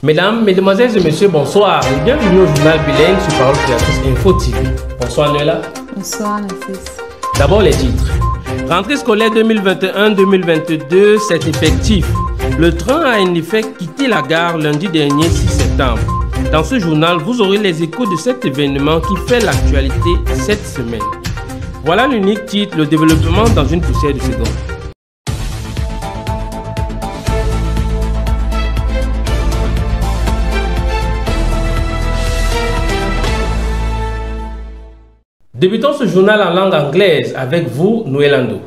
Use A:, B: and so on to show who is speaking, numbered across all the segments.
A: Mesdames, Mesdemoiselles et Messieurs, bonsoir et bienvenue au journal bilingue sur Parole Créatrice Info TV. Bonsoir Noëlla.
B: Bonsoir Narcisse.
A: D'abord les titres. Rentrée scolaire 2021-2022, c'est effectif. Le train a en effet quitté la gare lundi dernier 6 septembre. Dans ce journal, vous aurez les échos de cet événement qui fait l'actualité cette semaine. Voilà l'unique titre, le développement dans une poussière de seconde. Débutons ce journal en langue anglaise avec vous, Noelando.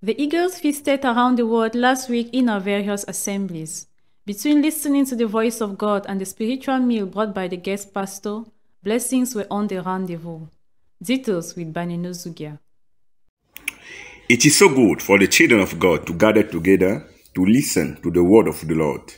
B: The Eagles feasted around the world last week in our various assemblies. Between listening to the voice of God and the spiritual meal brought by the guest pastor, blessings were on the rendezvous. Details with Banino Zugia.
C: It is so good for the children of God to gather together to listen to the word of the Lord.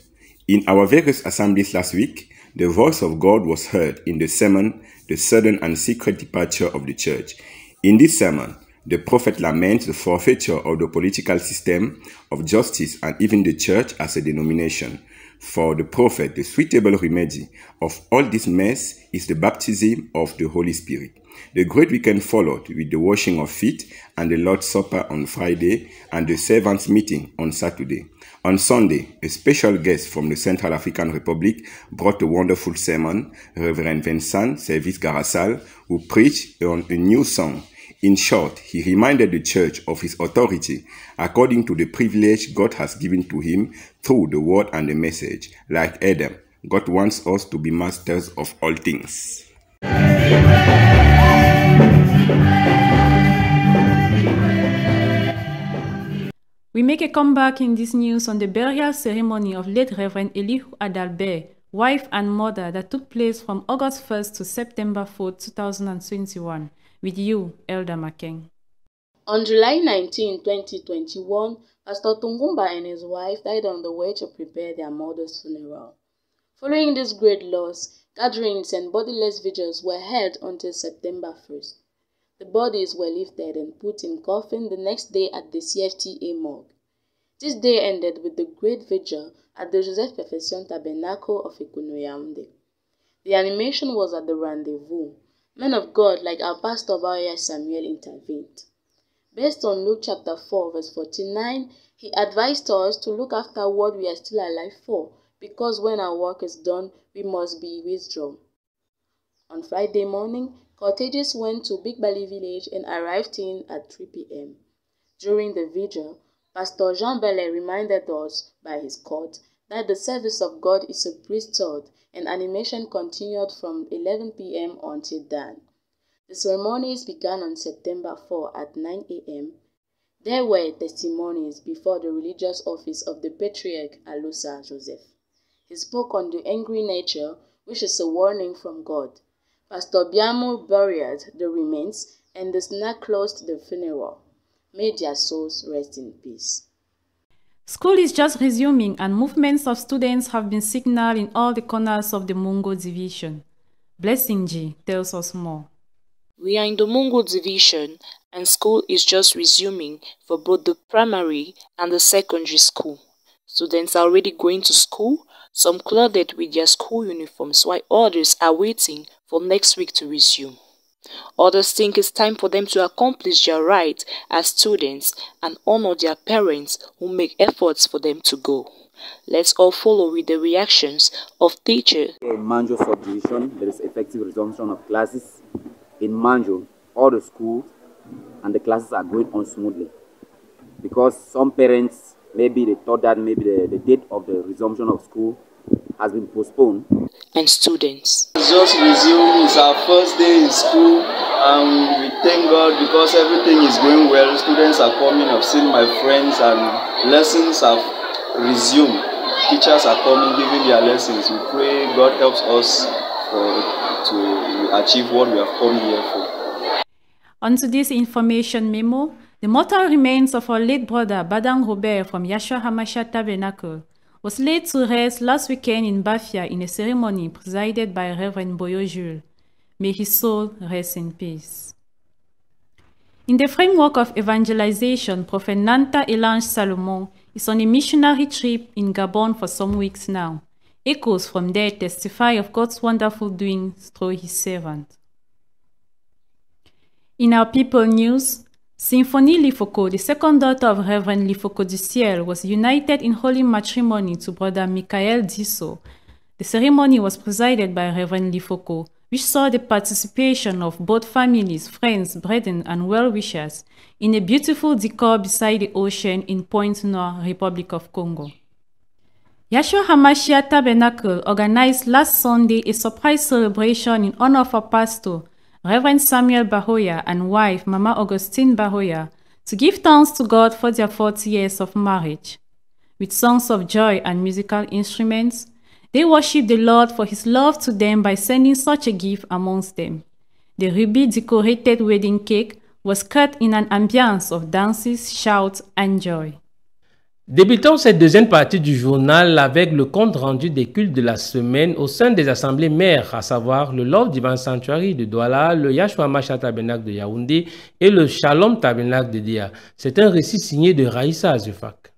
C: In our various assemblies last week, the voice of God was heard in the sermon, The Sudden and Secret Departure of the Church. In this sermon, the prophet laments the forfeiture of the political system of justice and even the church as a denomination. For the prophet, the suitable remedy of all this mess is the baptism of the Holy Spirit. The Great Weekend followed with the washing of feet and the Lord's Supper on Friday and the servants' meeting on Saturday. On Sunday, a special guest from the Central African Republic brought a wonderful sermon, Reverend Vincent Service Garasal, who preached on a new song. In short, he reminded the church of his authority according to the privilege God has given to him through the word and the message. Like Adam, God wants us to be masters of all things.
B: We make a comeback in this news on the burial ceremony of late Reverend Elihu Adalbert, wife and mother, that took place from August 1st to September 4th, 2021. With you, Elder Makeng.
D: On July 19, 2021, Pastor Tungumba and his wife died on the way to prepare their mother's funeral. Following this great loss, gatherings and bodiless vigils were held until September 1st. The bodies were lifted and put in coffin the next day at the CFTA morgue. This day ended with the great vigil at the Joseph Perfection Tabernacle of Ikunoyaunde. The animation was at the rendezvous. Men of God like our pastor Baoya Samuel intervened. Based on Luke chapter 4 verse 49, he advised us to look after what we are still alive for, because when our work is done, we must be withdrawn. On Friday morning, cottages went to Big Bali village and arrived in at 3 p.m. During the vigil, Pastor Jean Bellet reminded us by his quote that the service of God is a priesthood, and animation continued from 11 p.m. until dawn. The ceremonies began on September 4 at 9 a.m. There were testimonies before the religious office of the Patriarch Alusa Joseph. He spoke on the angry nature, which is a warning from God. Pastor Biamu buried the remains, and the SNAC closed the funeral. May their souls rest in peace.
B: School is just resuming, and movements of students have been signaled in all the corners of the Mungo division. Blessing G tells us more.
E: We are in the Mungo division, and school is just resuming for both the primary and the secondary school. Students are already going to school, some clothed with their school uniforms, while others are waiting for next week to resume. Others think it's time for them to accomplish their right as students and honor their parents who make efforts for them to go. Let's all follow with the reactions of teachers.
F: In Manjo subdivision, there is effective resumption of classes. In Manjo, all the schools and the classes are going on smoothly. Because some parents, maybe they thought that maybe the date of the resumption of school has been postponed.
E: And students.
G: It's just resumed. It's our first day in school, and we thank God because everything is going well. Students are coming. I've seen my friends, and lessons have resumed. Teachers are coming, giving their lessons. We pray God helps us to achieve what we have come here for.
B: On to this information memo, the mortal remains of our late brother Badang Robert from Yahshua Hamashiach Tabernacle was laid to rest last weekend in Bafia in a ceremony presided by Reverend Boyo Jules. May his soul rest in peace. In the framework of evangelization, Prophet Nanta Elange Salomon is on a missionary trip in Gabon for some weeks now. Echoes from there testify of God's wonderful doings through his servant. In our people news, Symphonie Lifoko, the second daughter of Reverend Lifoko du Ciel, was united in holy matrimony to Brother Michael Disso. The ceremony was presided by Reverend Lifoko, which saw the participation of both families, friends, brethren, and well-wishers in a beautiful decor beside the ocean in Pointe-Noire, Republic of Congo. Yahshua HaMashiach Tabernacle organized last Sunday a surprise celebration in honor of our pastor, Reverend Samuel Bahoya, and wife, Mama Augustine Bahoya, to give thanks to God for their 40 years of marriage. With songs of joy and musical instruments, they worship the Lord for his love to them by sending such a gift amongst them. The ruby-decorated wedding cake was cut in an ambiance of dances, shouts, and joy.
A: Débutons cette deuxième partie du journal avec le compte rendu des cultes de la semaine au sein des assemblées mères, à savoir le Love Divine Sanctuary de Douala, le Yahshua HaMashiach Tabernacle de Yaoundé et le Shalom Tabernacle de Dia. C'est un récit signé de Raïssa Azufak.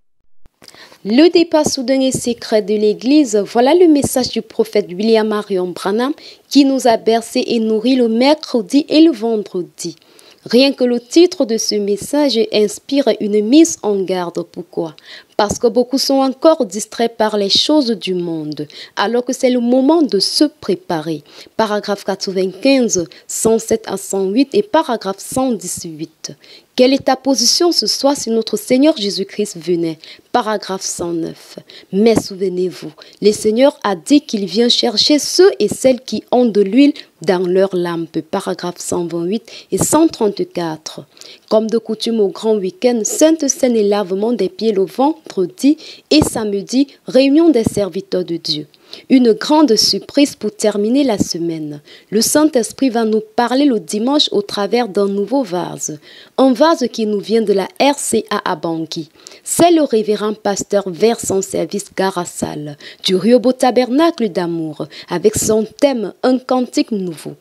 H: Le départ soudain et secret de l'Église, voilà le message du prophète William Marion Branham qui nous a bercé et nourri le mercredi et le vendredi. Rien que le titre de ce message inspire une mise en garde. Pourquoi? Parce que beaucoup sont encore distraits par les choses du monde, alors que c'est le moment de se préparer. Paragraphe 95, 107 à 108 et paragraphe 118. Quelle est ta position ce soir si notre Seigneur Jésus-Christ venait? Paragraphe 109. Mais souvenez-vous, le Seigneur a dit qu'il vient chercher ceux et celles qui ont de l'huile dans leur lampe. Paragraphe 128 et 134. Comme de coutume au grand week-end, Sainte Seine et lavement des pieds le vendredi et samedi, réunion des serviteurs de Dieu. Une grande surprise pour terminer la semaine. Le Saint-Esprit va nous parler le dimanche au travers d'un nouveau vase. Un vase qui nous vient de la RCA à Bangui. C'est le révérend pasteur vers son service Garassal du Riobo Tabernacle d'amour avec son thème Un cantique nouveau.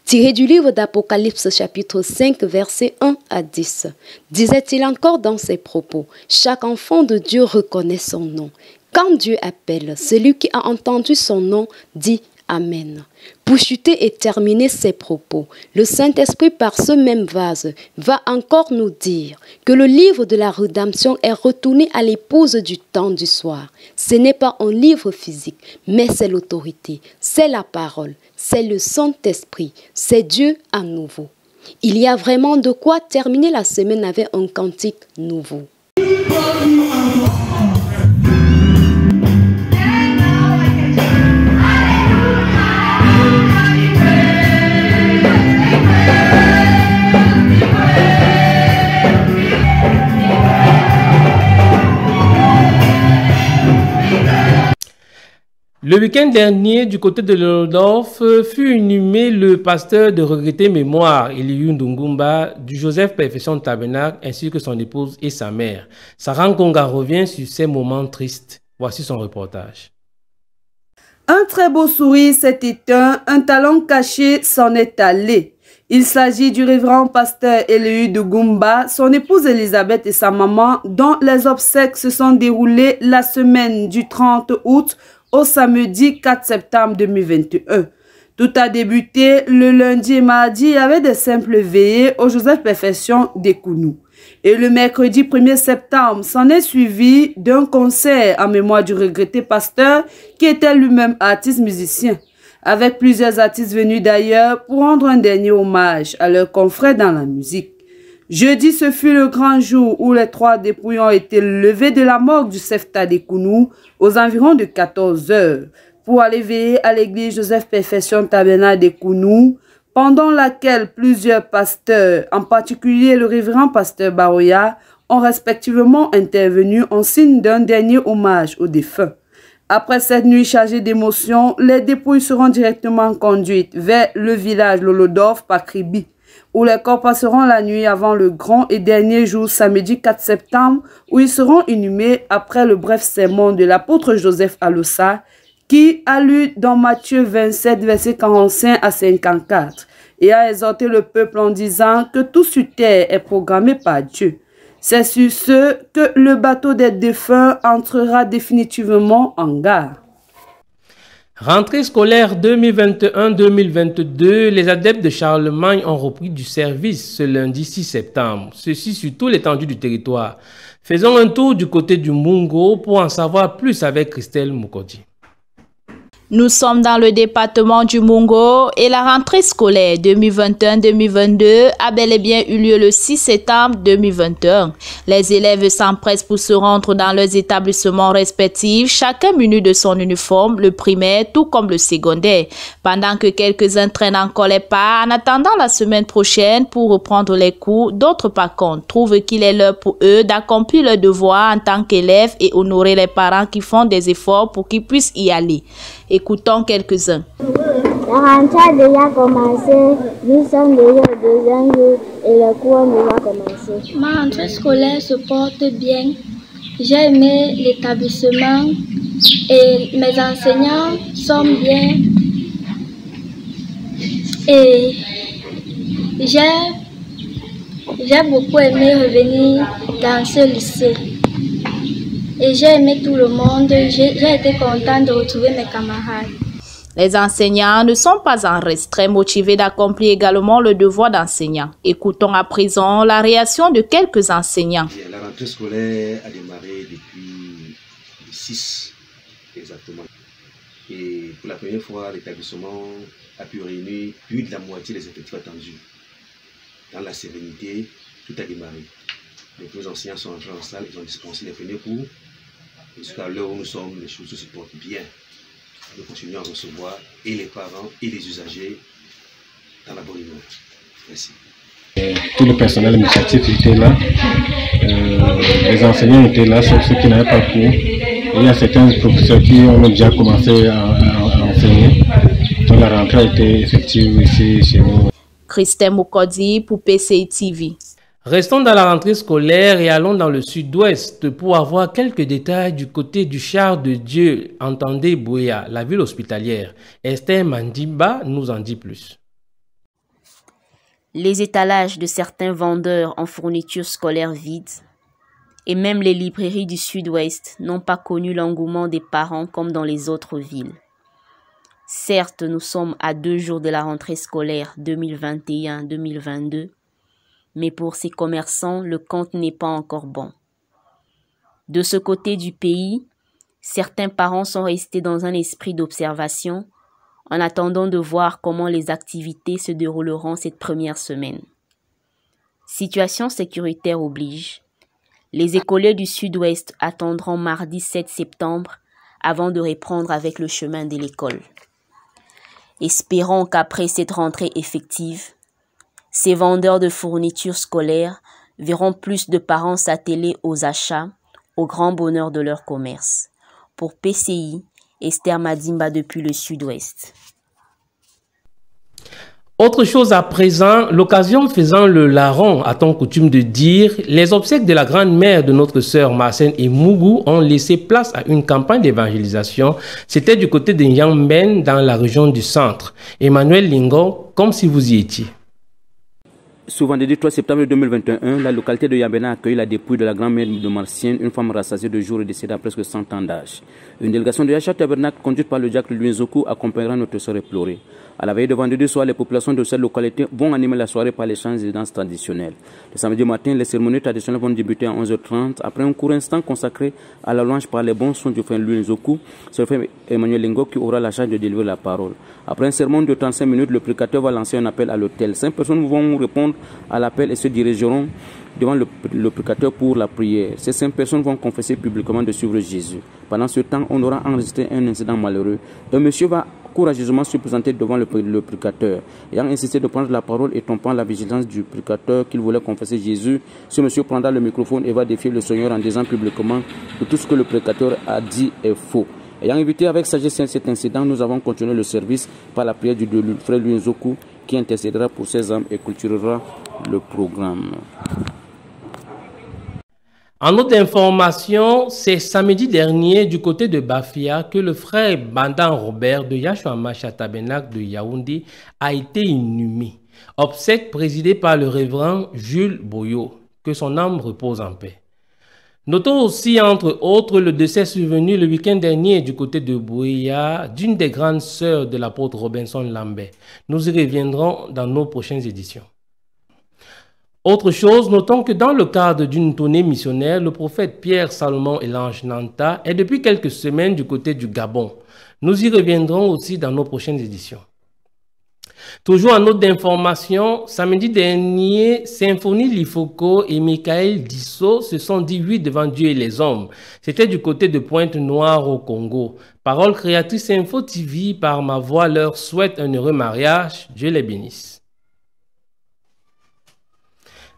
H: Tiré du livre d'Apocalypse chapitre 5 versets 1 à 10. Disait-il encore dans ses propos, chaque enfant de Dieu reconnaît son nom. Quand Dieu appelle, celui qui a entendu son nom dit Amen. Pour chuter et terminer ses propos, le Saint-Esprit par ce même vase va encore nous dire que le livre de la rédemption est retourné à l'épouse du temps du soir. Ce n'est pas un livre physique, mais c'est l'autorité, c'est la parole, c'est le Saint-Esprit, c'est Dieu à nouveau. Il y a vraiment de quoi terminer la semaine avec un cantique nouveau.
A: Le week-end dernier, du côté de Lodorf, fut inhumé le pasteur de regrettée mémoire, Eliou Ndungumba, du Joseph Perfection Tabernacle, ainsi que son épouse et sa mère. Sarah Konga revient sur ces moments tristes. Voici son reportage.
I: Un très beau sourire s'est éteint, un talent caché s'en est allé. Il s'agit du révérend pasteur Eliou Ndungumba, son épouse Elisabeth et sa maman, dont les obsèques se sont déroulées la semaine du 30 août au samedi 4 septembre 2021. Tout a débuté le lundi et mardi, il y avait des simples veillées au Joseph Perfection d'Ekounou. Et le mercredi 1er septembre, s'en est suivi d'un concert en mémoire du regretté pasteur qui était lui-même artiste musicien, avec plusieurs artistes venus d'ailleurs pour rendre un dernier hommage à leurs confrères dans la musique. Jeudi, ce fut le grand jour où les 3 dépouilles ont été levés de la morgue du Sefta d'Ekounou aux environs de 14 heures pour aller veiller à l'église Joseph Perfection Tabernacle d'Ekounou, pendant laquelle plusieurs pasteurs, en particulier le révérend pasteur Baroya, ont respectivement intervenu en signe d'un dernier hommage aux défunts. Après cette nuit chargée d'émotions, les dépouilles seront directement conduites vers le village Lolodorf par Kribi, où les corps passeront la nuit avant le grand et dernier jour, samedi 4 septembre, où ils seront inhumés après le bref sermon de l'apôtre Joseph Alossa, qui a lu dans Matthieu 27, versets 45 à 54, et a exhorté le peuple en disant que tout sur terre est programmé par Dieu. C'est sur ce que le bateau des défunts entrera définitivement en gare.
A: Rentrée scolaire 2021-2022, les adeptes de Charlemagne ont repris du service ce lundi 6 septembre, ceci sur toute l'étendue du territoire. Faisons un tour du côté du Mungo pour en savoir plus avec Christelle Mukodi.
J: Nous sommes dans le département du Mungo et la rentrée scolaire 2021-2022 a bel et bien eu lieu le 6 septembre 2021. Les élèves s'empressent pour se rendre dans leurs établissements respectifs, chacun muni de son uniforme, le primaire tout comme le secondaire, pendant que quelques-uns traînent encore les pas en attendant la semaine prochaine pour reprendre les cours. D'autres par contre trouvent qu'il est l'heure pour eux d'accomplir leur devoir en tant qu'élèves et honorer les parents qui font des efforts pour qu'ils puissent y aller. Écoutons quelques-uns.
K: La rentrée a déjà commencé, nous sommes déjà au deuxième jour et le cours ont déjà commencé.
L: Ma rentrée scolaire se porte bien. J'ai aimé l'établissement et mes enseignants sont bien. Et j'ai beaucoup aimé revenir dans ce lycée. Et j'ai aimé tout le monde, j'ai été contente de retrouver mes camarades.
J: Les enseignants ne sont pas en reste, très motivés d'accomplir également le devoir d'enseignant. Écoutons à présent la réaction de quelques enseignants.
M: La rentrée scolaire a démarré depuis le 6 exactement. Et pour la première fois, l'établissement a pu réunir plus de la moitié des effectifs attendus. Dans la sérénité, tout a démarré. Les premiers enseignants sont entrés en salle, ils ont dispensé les premiers cours. Jusqu'à l'heure où nous sommes, les choses se portent bien. Nous continuons à recevoir et les parents et les usagers dans la bonne humeur. Merci.
N: Tout le personnel administratif était là. Les enseignants étaient là, sauf ceux qui n'avaient pas cours. Et il y a certains professeurs qui ont déjà commencé à enseigner. Donc la rentrée a été effective ici chez nous.
J: Christelle Mukodi pour PCI TV.
A: Restons dans la rentrée scolaire et allons dans le sud-ouest pour avoir quelques détails du côté du char de Dieu, entendez Bouya, la ville hospitalière. Esther Mandimba nous en dit plus.
O: Les étalages de certains vendeurs en fournitures scolaires vides et même les librairies du sud-ouest n'ont pas connu l'engouement des parents comme dans les autres villes. Certes, nous sommes à 2 jours de la rentrée scolaire 2021-2022, mais pour ces commerçants, le compte n'est pas encore bon. De ce côté du pays, certains parents sont restés dans un esprit d'observation en attendant de voir comment les activités se dérouleront cette première semaine. Situation sécuritaire oblige. Les écoliers du Sud-Ouest attendront mardi 7 septembre avant de reprendre avec le chemin de l'école. Espérons qu'après cette rentrée effective, ces vendeurs de fournitures scolaires verront plus de parents s'atteler aux achats, au grand bonheur de leur commerce. Pour PCI, Esther Madimba depuis le Sud-Ouest.
A: Autre chose à présent, l'occasion faisant le larron, a-t-on coutume de dire, les obsèques de la grand-mère de notre sœur Marcène et Mougou ont laissé place à une campagne d'évangélisation. C'était du côté de Yamben dans la région du centre. Emmanuel Lingo, comme si vous y étiez.
F: Ce vendredi 3 septembre 2021, la localité de Yambena a accueilli la dépouille de la grand-mère de Marcienne, une femme rassasiée de jours et décédée à presque 100 ans d'âge. Une délégation de Yasha Tabernacle conduite par le diacre Louis Zoku accompagnera notre sœur éplorée. À la veille de vendredi soir, les populations de cette localité vont animer la soirée par les chants et danses traditionnelles. Le samedi matin, les cérémonies traditionnelles vont débuter à 11h30 après un court instant consacré à la louange par les bons sons du frère Louis Zoku, c'est le frère Emmanuel Lingo qui aura la charge de délivrer la parole. Après un sermon de 35 minutes, le prédicateur va lancer un appel à l'autel. 5 personnes vont répondre à l'appel et se dirigeront devant le prédicateur pour la prière. Ces 5 personnes vont confesser publiquement de suivre Jésus. Pendant ce temps, on aura enregistré un incident malheureux. Un monsieur va courageusement se présenter devant le prédicateur. Ayant insisté de prendre la parole et trompant la vigilance du prédicateur qu'il voulait confesser Jésus, ce monsieur prendra le microphone et va défier le Seigneur en disant publiquement que tout ce que le prédicateur a dit est faux. Ayant évité avec sagesse cet incident, nous avons continué le service par la prière du frère Louis Zoku qui intercédera pour ses âmes et clôturera le programme.
A: En autre information, c'est samedi dernier du côté de Bafia que le frère Bandan Robert de Yashua Masha Tabernacle de Yaoundé a été inhumé. Obsèque présidée par le révérend Jules Boyo, que son âme repose en paix. Notons aussi, entre autres, le décès survenu le week-end dernier du côté de Bouéa d'une des grandes sœurs de l'apôtre Robinson Lambert. Nous y reviendrons dans nos prochaines éditions. Autre chose, notons que dans le cadre d'une tournée missionnaire, le prophète Pierre Salomon Elange Nanta est depuis quelques semaines du côté du Gabon. Nous y reviendrons aussi dans nos prochaines éditions. Toujours en note d'information, samedi dernier, Symphonie Lifoko et Michael Disso se sont dit oui devant Dieu et les hommes. C'était du côté de Pointe-Noire au Congo. Parole créatrice Info TV, par ma voix, leur souhaite un heureux mariage. Dieu les bénisse.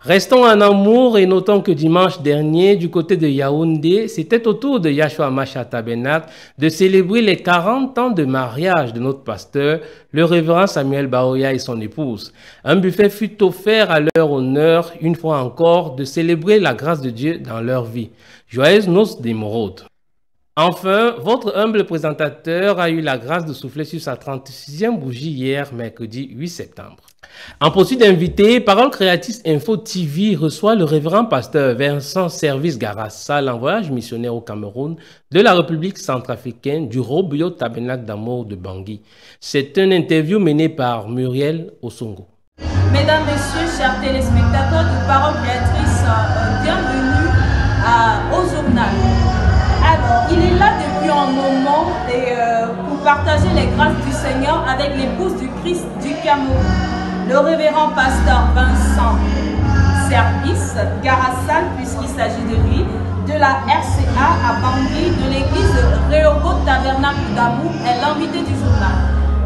A: Restons en amour et notons que dimanche dernier, du côté de Yaoundé, c'était au tour de Yashua Masha Tabernacle de célébrer les 40 ans de mariage de notre pasteur, le révérend Samuel Baoya et son épouse. Un buffet fut offert à leur honneur, une fois encore, de célébrer la grâce de Dieu dans leur vie. Joyeuses noces d'émeraude. Enfin, votre humble présentateur a eu la grâce de souffler sur sa 36e bougie hier, mercredi 8 septembre. En poursuite d'invités, Parole Créatrice Info TV reçoit le révérend pasteur Vincent Service Garassal en voyage missionnaire au Cameroun de la République centrafricaine du Robio Tabernacle d'Amour de Bangui. C'est une interview menée par Muriel Osongo.
P: Mesdames, Messieurs, chers téléspectateurs de Parole Créatrice, bienvenue au journal. Alors, il est là depuis un moment pour partager les grâces du Seigneur avec l'épouse du Christ du Cameroun, le révérend pasteur Vincent Service Garassal, puisqu'il s'agit de lui, de la RCA à Bangui, de l'église Rehoboth Tabernacle d'Amour, est l'invité du journal.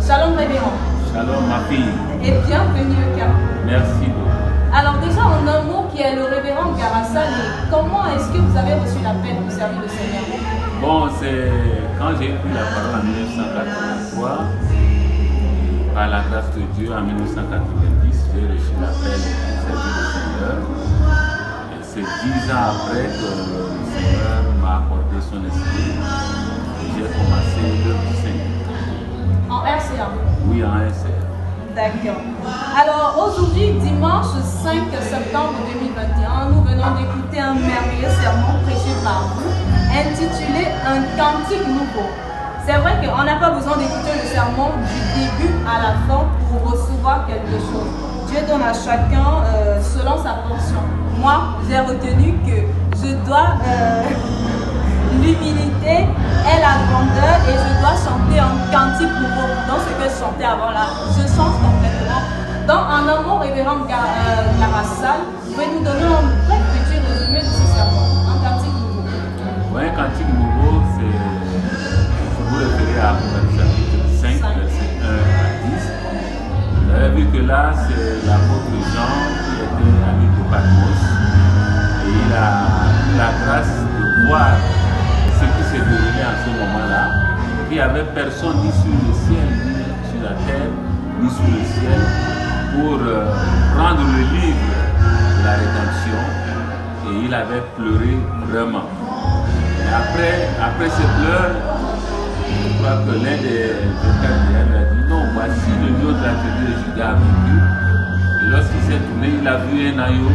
P: Shalom révérend.
Q: Shalom ma fille.
P: Et bienvenue au Cameroun.
Q: Merci beaucoup.
P: Alors déjà, en un mot, qui est le révérend Garassal, comment est-ce que vous avez reçu l'appel pour servir le Seigneur?
Q: Bon, c'est quand j'ai pris la parole en 1983, par la grâce de Dieu, en 1990, j'ai reçu l'appel pour servir le Seigneur. Et c'est 10 ans après que le Seigneur m'a accordé son esprit et j'ai commencé l'œuvre du Seigneur.
P: En RCA?
Q: Oui, en RCA.
P: D'accord. Alors aujourd'hui, dimanche 5 septembre 2021, nous venons d'écouter un merveilleux sermon prêché par vous, intitulé Un cantique nouveau. C'est vrai qu'on n'a pas besoin d'écouter le sermon du début à la fin pour recevoir quelque chose. Dieu donne à chacun selon sa portion. Moi, j'ai retenu que je dois l'humilité et la grandeur et je dois chanter un cantique nouveau. Dans ce que je chantais avant là, je change complètement. Dans Un amour révérend Garassal, vous pouvez nous donner un très petit résumé de ce sermon, un cantique nouveau.
Q: Oui, un cantique nouveau, c'est, je vous référer à Apocalypse chapitre 5, verset 1 à 10. Vous avez vu que là, c'est l'apôtre Jean qui était à l'île de Patmos et il a eu la grâce de voir ce qui s'est déroulé en ce moment-là. Il n'y avait personne ni sur le ciel, ni sur la terre, ni sous le ciel pour prendre le livre de la rédemption et il avait pleuré vraiment. Et après ces pleurs, je crois que l'un des candidats lui a dit non, voici le lion de la tribu de Juda a vécu. Et lorsqu'il s'est tourné, il a vu un agneau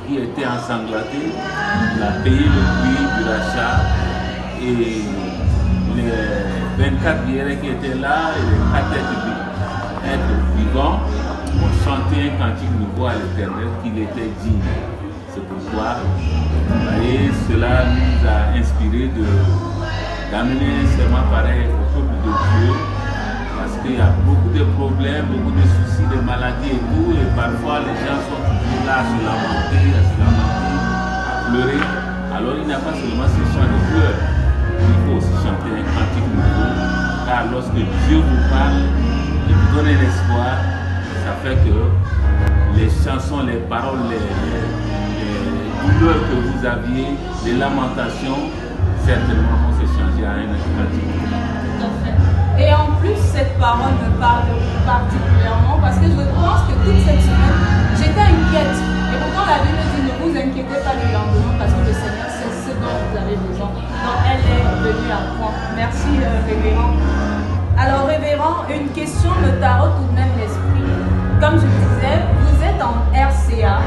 Q: qui était ensanglanté. Il a payé le prix du rachat et les 24 vieillards qui étaient là et les 4 êtres vivants ont chanté un cantique nouveau à l'Éternel qu'il était digne. C'est pourquoi, vous voyez, cela nous a inspiré d'amener un serment pareil au peuple de Dieu, parce qu'il y a beaucoup de problèmes, beaucoup de soucis, de maladies et tout, et parfois les gens sont toujours là à se lamenter, à pleurer. Alors il n'y a pas seulement ces chants de pleurs, il faut aussi chanter un cantique nouveau, car lorsque Dieu vous parle, il vous donne un espoir, ça fait que les chansons, les paroles, les douleurs que vous aviez, les lamentations, certainement vont se changer à un cantique.
P: Tout à fait. Et en plus, cette parole me parle particulièrement parce que je pense que toute cette semaine, j'étais inquiète. Et pourtant, la Bible dit ne vous inquiétez pas du lendemain parce que le Seigneur sait ce dont vous avez besoin. Donc, elle est venue à point. Merci, révérend. Alors, révérend, une question me taraude tout de même l'esprit. Comme je disais, vous êtes en RCA.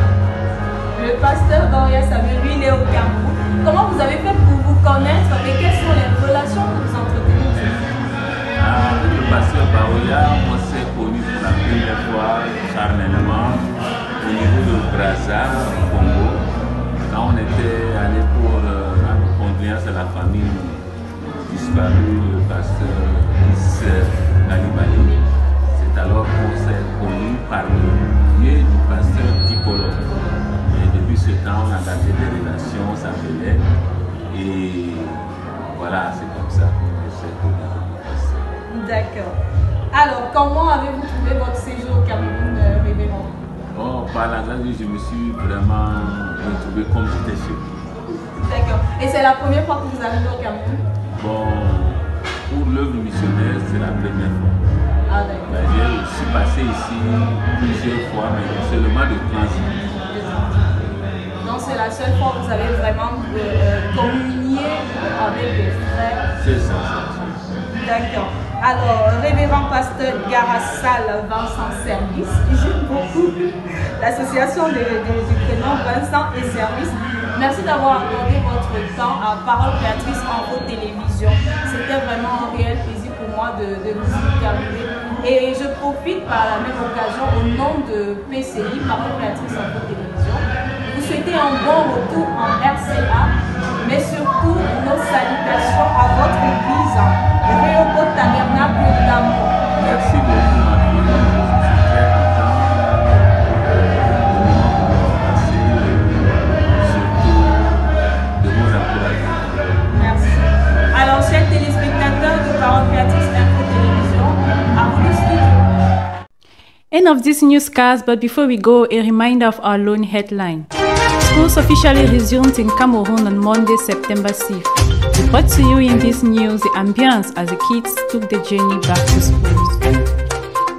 P: Le pasteur Baoya Samuel, lui, il est au Cameroun. Comment
Q: au niveau de Brazza, au Congo, quand on était allé pour rendre condoléances à la famille disparue, le pasteur Is Nalibali. C'est alors qu'on s'est connu par le biais du pasteur Ticolo. Et depuis ce temps, on a gardé des relations, on s'appelait. Et voilà, c'est comme ça qu'on s'est connu.
P: D'accord. Alors, comment avez-vous trouvé votre séjour au Cameroun, révérend?
Q: Oh, par la grâce de Dieu, je me suis vraiment retrouvé comme j'étais chez vous.
P: D'accord. Et c'est la première fois que vous arrivez au Cameroun?
Q: Bon, pour l'œuvre missionnaire, c'est la première fois.
P: Ah, d'accord.
Q: J'ai aussi passé ici plusieurs fois, mais seulement de transit.
P: Donc, c'est la seule fois que vous avez vraiment communié avec les frères?
Q: C'est ça.
P: D'accord. Alors, révérend pasteur Garassal Vincent Service, j'aime beaucoup l'association du prénom Vincent et Service. Merci d'avoir accordé votre temps à Parole Créatrice en haute télévision. C'était vraiment un réel plaisir pour moi de vous interviewer. Et je profite par la même occasion au nom de PCI, Parole Créatrice en haute télévision, vous souhaiter un bon retour en RCA, mais surtout nos salutations à votre église, Réopo Tabernacle d'Amour.
Q: Merci beaucoup, ma fille. Je suis très content de passer surtout de vos encouragements.
P: Merci. Alors, chers téléspectateurs de Parole Créatrice Info Télévision, à vous le studio.
B: End of this newscast, but before we go, a reminder of our loan headline. Schools officially resumed in Cameroon on Monday, September 6th. We brought to you in this news the ambience as the kids took the journey back to schools.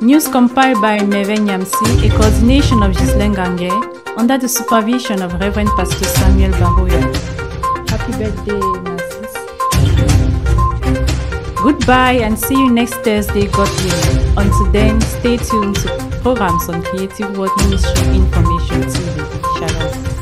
B: News compiled by Meven Yamsi, a coordination of Ghislaine Gangue, under the supervision of Reverend Pastor Samuel Baroya. Happy birthday, Narcisse. Goodbye and see you next Thursday, God willing. Until then, stay tuned to programs on Creative Word Ministry Information TV. Shalom.